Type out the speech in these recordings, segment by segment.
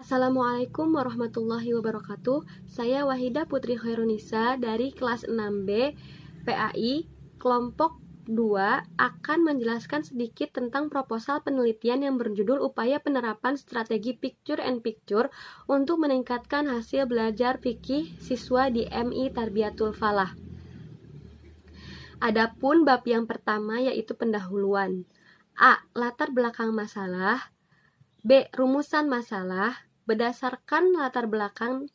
Assalamualaikum warahmatullahi wabarakatuh. Saya Wahida Putri Khairunisa dari kelas 6B PAI kelompok 2 akan menjelaskan sedikit tentang proposal penelitian yang berjudul Upaya Penerapan Strategi Picture and Picture untuk meningkatkan hasil belajar fikih siswa di MI Tarbiyatul Falah. Adapun bab yang pertama yaitu pendahuluan. A. Latar belakang masalah. B. Rumusan masalah. Berdasarkan latar belakang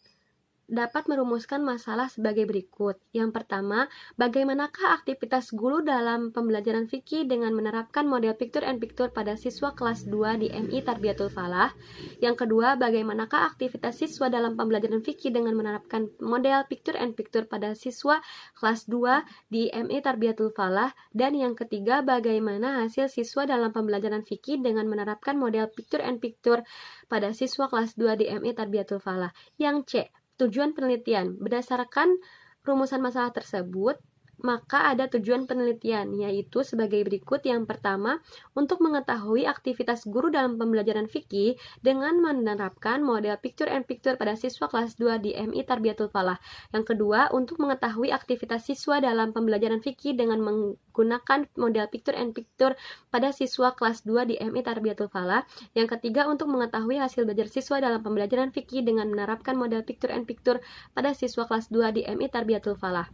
dapat merumuskan masalah sebagai berikut. Yang pertama, bagaimanakah aktivitas guru dalam pembelajaran fikih dengan menerapkan model picture and picture pada siswa kelas 2 di MI Tarbiyatul Falah? Yang kedua, bagaimanakah aktivitas siswa dalam pembelajaran fikih dengan menerapkan model picture and picture pada siswa kelas 2 di MI Tarbiyatul Falah? Dan yang ketiga, bagaimana hasil siswa dalam pembelajaran fikih dengan menerapkan model picture and picture pada siswa kelas 2 di MI Tarbiyatul Falah? Yang C, tujuan penelitian. Berdasarkan rumusan masalah tersebut, maka ada tujuan penelitian, yaitu sebagai berikut. Yang pertama, untuk mengetahui aktivitas guru dalam pembelajaran fikih dengan menerapkan model picture and picture pada siswa kelas 2 di MI Tarbiyatul Falah. Yang kedua, untuk mengetahui aktivitas siswa dalam pembelajaran fikih dengan menggunakan model picture and picture pada siswa kelas 2 di MI Tarbiyatul Falah. Yang ketiga, untuk mengetahui hasil belajar siswa dalam pembelajaran fikih dengan menerapkan model picture and picture pada siswa kelas 2 di MI Tarbiyatul Falah.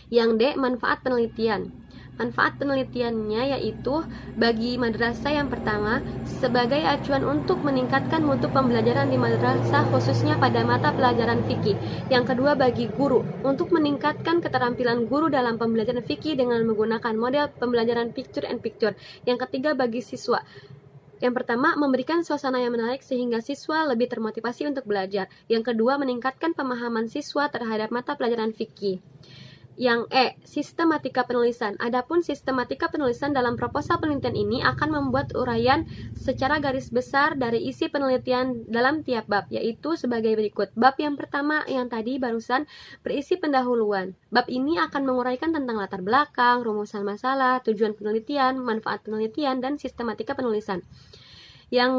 Yang D, manfaat penelitian. Manfaat penelitiannya yaitu bagi madrasah yang pertama, sebagai acuan untuk meningkatkan mutu pembelajaran di madrasah khususnya pada mata pelajaran fikih. Yang kedua, bagi guru, untuk meningkatkan keterampilan guru dalam pembelajaran fikih dengan menggunakan model pembelajaran picture and picture. Yang ketiga, bagi siswa. Yang pertama, memberikan suasana yang menarik sehingga siswa lebih termotivasi untuk belajar. Yang kedua, meningkatkan pemahaman siswa terhadap mata pelajaran fikih. Yang E, sistematika penulisan. Adapun sistematika penulisan dalam proposal penelitian ini akan membuat uraian secara garis besar dari isi penelitian dalam tiap bab, yaitu sebagai berikut. Bab yang pertama yang tadi barusan berisi pendahuluan. Bab ini akan menguraikan tentang latar belakang, rumusan masalah, tujuan penelitian, manfaat penelitian, dan sistematika penulisan. Yang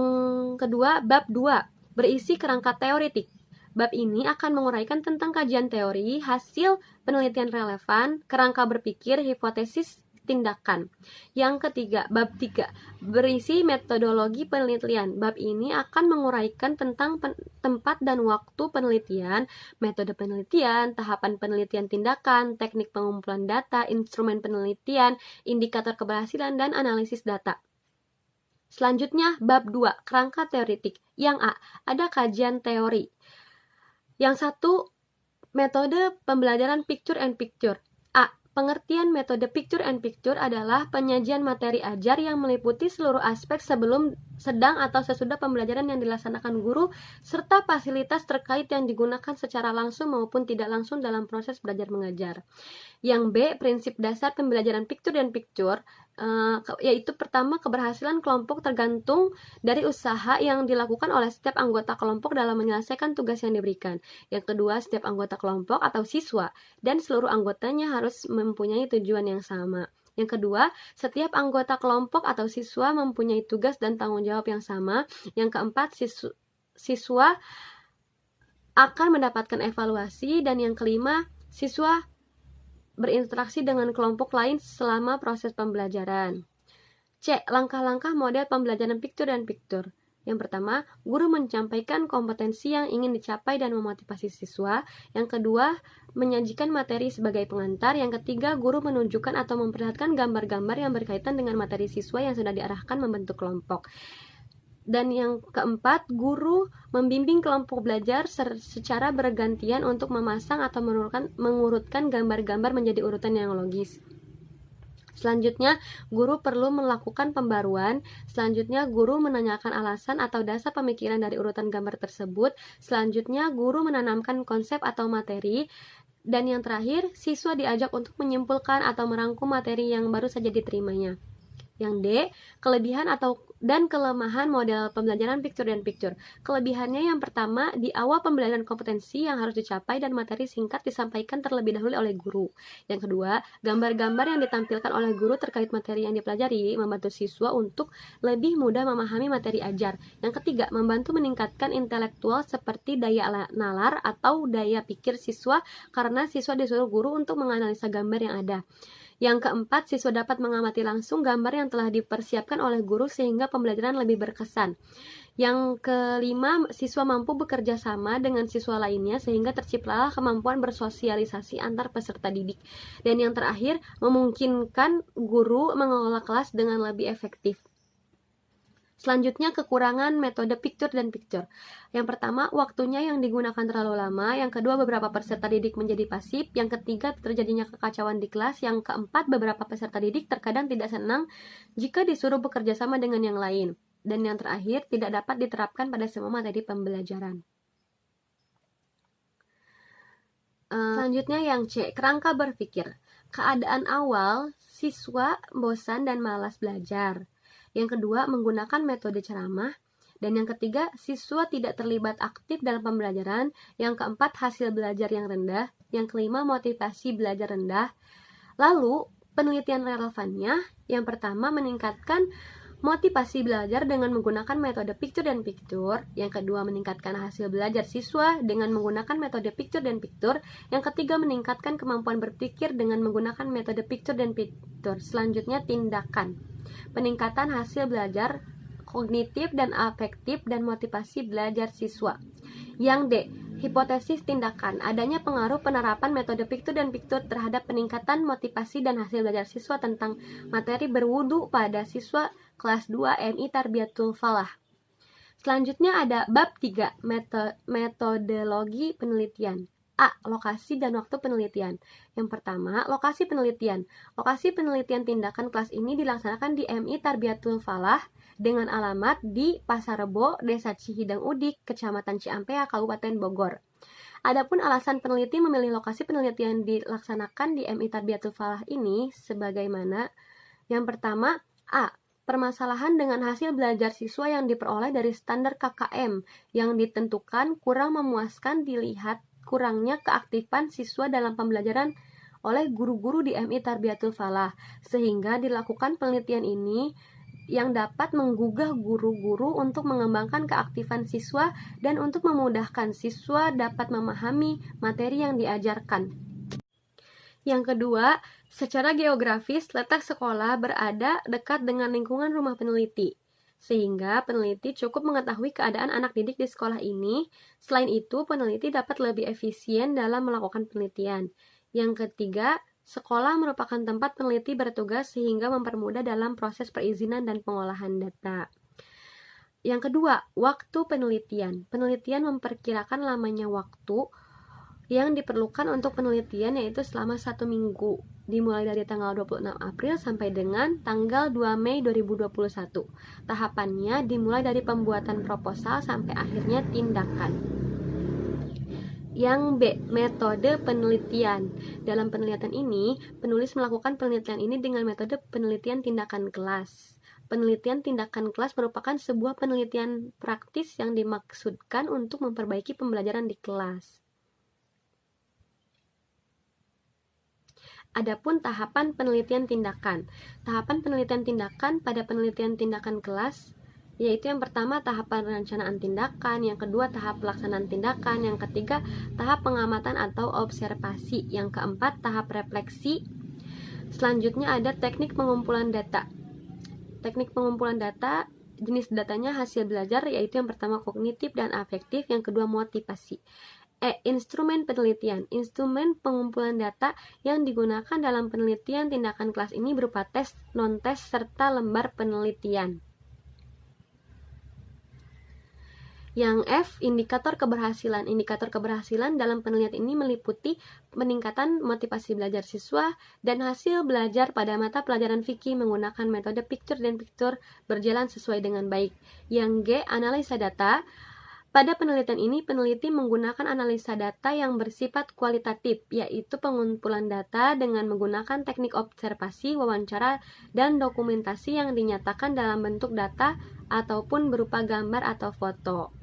kedua, bab 2 berisi kerangka teoritik. Bab ini akan menguraikan tentang kajian teori, hasil penelitian relevan, kerangka berpikir, hipotesis, tindakan. Yang ketiga, bab 3 berisi metodologi penelitian. Bab ini akan menguraikan tentang tempat dan waktu penelitian, metode penelitian, tahapan penelitian tindakan, teknik pengumpulan data, instrumen penelitian, indikator keberhasilan, dan analisis data. Selanjutnya, bab 2, kerangka teoritik. Yang A, ada kajian teori. Yang satu, metode pembelajaran picture and picture. A. Pengertian metode picture and picture adalah penyajian materi ajar yang meliputi seluruh aspek sebelum, sedang, atau sesudah pembelajaran yang dilaksanakan guru, serta fasilitas terkait yang digunakan secara langsung maupun tidak langsung dalam proses belajar mengajar. Yang B, prinsip dasar pembelajaran picture dan picture, yaitu pertama, keberhasilan kelompok tergantung dari usaha yang dilakukan oleh setiap anggota kelompok dalam menyelesaikan tugas yang diberikan. Yang kedua, setiap anggota kelompok atau siswa dan seluruh anggotanya harus mempunyai tujuan yang sama. Yang kedua, setiap anggota kelompok atau siswa mempunyai tugas dan tanggung jawab yang sama. Yang keempat, siswa akan mendapatkan evaluasi. Dan yang kelima, siswa berinteraksi dengan kelompok lain selama proses pembelajaran. C. Langkah-langkah model pembelajaran picture dan picture. Yang pertama, guru menyampaikan kompetensi yang ingin dicapai dan memotivasi siswa. Yang kedua, menyajikan materi sebagai pengantar. Yang ketiga, guru menunjukkan atau memperlihatkan gambar-gambar yang berkaitan dengan materi siswa yang sudah diarahkan membentuk kelompok. Dan yang keempat, guru membimbing kelompok belajar secara bergantian untuk memasang atau mengurutkan gambar-gambar menjadi urutan yang logis. Selanjutnya, guru perlu melakukan pembaruan. Selanjutnya, guru menanyakan alasan atau dasar pemikiran dari urutan gambar tersebut. Selanjutnya, guru menanamkan konsep atau materi. Dan yang terakhir, siswa diajak untuk menyimpulkan atau merangkum materi yang baru saja diterimanya. Yang D, kelebihan dan kelemahan model pembelajaran picture-dan-picture. Kelebihannya yang pertama, di awal pembelajaran kompetensi yang harus dicapai dan materi singkat disampaikan terlebih dahulu oleh guru. Yang kedua, gambar-gambar yang ditampilkan oleh guru terkait materi yang dipelajari membantu siswa untuk lebih mudah memahami materi ajar. Yang ketiga, membantu meningkatkan intelektual seperti daya nalar atau daya pikir siswa karena siswa disuruh guru untuk menganalisa gambar yang ada. Yang keempat, siswa dapat mengamati langsung gambar yang telah dipersiapkan oleh guru sehingga pembelajaran lebih berkesan. Yang kelima, siswa mampu bekerja sama dengan siswa lainnya sehingga terciptalah kemampuan bersosialisasi antar peserta didik. Dan yang terakhir, memungkinkan guru mengelola kelas dengan lebih efektif. Selanjutnya, kekurangan metode picture dan picture. Yang pertama, waktunya yang digunakan terlalu lama. Yang kedua, beberapa peserta didik menjadi pasif. Yang ketiga, terjadinya kekacauan di kelas. Yang keempat, beberapa peserta didik terkadang tidak senang jika disuruh bekerja sama dengan yang lain. Dan yang terakhir, tidak dapat diterapkan pada semua materi pembelajaran. Selanjutnya yang C, kerangka berpikir. Keadaan awal, siswa bosan dan malas belajar. Yang kedua, menggunakan metode ceramah. Dan yang ketiga, siswa tidak terlibat aktif dalam pembelajaran. Yang keempat, hasil belajar yang rendah. Yang kelima, motivasi belajar rendah. Lalu, penelitian relevannya, yang pertama, meningkatkan motivasi belajar dengan menggunakan metode picture dan picture. Yang kedua, meningkatkan hasil belajar siswa dengan menggunakan metode picture dan picture. Yang ketiga, meningkatkan kemampuan berpikir dengan menggunakan metode picture dan picture. Selanjutnya, tindakan. Peningkatan hasil belajar kognitif dan afektif dan motivasi belajar siswa. Yang D, hipotesis tindakan. Adanya pengaruh penerapan metode picture dan picture terhadap peningkatan motivasi dan hasil belajar siswa tentang materi berwudu pada siswa kelas 2 MI Tarbiyatul Falah. Selanjutnya ada bab 3, metodologi penelitian. A. Lokasi dan waktu penelitian. Yang pertama, lokasi penelitian. Lokasi penelitian tindakan kelas ini dilaksanakan di MI Tarbiyatul Falah dengan alamat di Pasar Rebo, Desa Cihideng Udik, Kecamatan Ciampea, Kabupaten Bogor. Adapun alasan peneliti memilih lokasi penelitian dilaksanakan di MI Tarbiyatul Falah ini sebagaimana. Yang pertama, A. Permasalahan dengan hasil belajar siswa yang diperoleh dari standar KKM yang ditentukan kurang memuaskan dilihat kurangnya keaktifan siswa dalam pembelajaran oleh guru-guru di MI Tarbiyatul Falah, sehingga dilakukan penelitian ini yang dapat menggugah guru-guru untuk mengembangkan keaktifan siswa dan untuk memudahkan siswa dapat memahami materi yang diajarkan. Yang kedua, secara geografis letak sekolah berada dekat dengan lingkungan rumah peneliti, sehingga peneliti cukup mengetahui keadaan anak didik di sekolah ini. Selain itu, peneliti dapat lebih efisien dalam melakukan penelitian. Yang ketiga, sekolah merupakan tempat peneliti bertugas sehingga mempermudah dalam proses perizinan dan pengolahan data. Yang kedua, waktu penelitian. Penelitian memperkirakan lamanya waktu yang diperlukan untuk penelitian yaitu selama 1 minggu, dimulai dari tanggal 26 April sampai dengan tanggal 2 Mei 2021. Tahapannya dimulai dari pembuatan proposal sampai akhirnya tindakan. Yang B, metode penelitian. Dalam penelitian ini, penulis melakukan penelitian ini dengan metode penelitian tindakan kelas. Penelitian tindakan kelas merupakan sebuah penelitian praktis yang dimaksudkan untuk memperbaiki pembelajaran di kelas. Adapun tahapan penelitian tindakan. Tahapan penelitian tindakan pada penelitian tindakan kelas yaitu yang pertama tahapan perencanaan tindakan, yang kedua tahap pelaksanaan tindakan, yang ketiga tahap pengamatan atau observasi, yang keempat tahap refleksi. Selanjutnya ada teknik pengumpulan data. Teknik pengumpulan data, jenis datanya hasil belajar yaitu yang pertama kognitif dan afektif, yang kedua motivasi. Instrumen penelitian. Instrumen pengumpulan data yang digunakan dalam penelitian tindakan kelas ini berupa tes, non-tes, serta lembar penelitian. Yang F, indikator keberhasilan. Indikator keberhasilan dalam penelitian ini meliputi peningkatan motivasi belajar siswa dan hasil belajar pada mata pelajaran fikih menggunakan metode picture dan picture berjalan sesuai dengan baik. Yang G, analisa data. Pada penelitian ini, peneliti menggunakan analisa data yang bersifat kualitatif, yaitu pengumpulan data dengan menggunakan teknik observasi, wawancara, dan dokumentasi yang dinyatakan dalam bentuk data ataupun berupa gambar atau foto.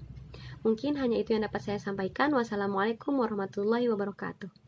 Mungkin hanya itu yang dapat saya sampaikan. Wassalamualaikum warahmatullahi wabarakatuh.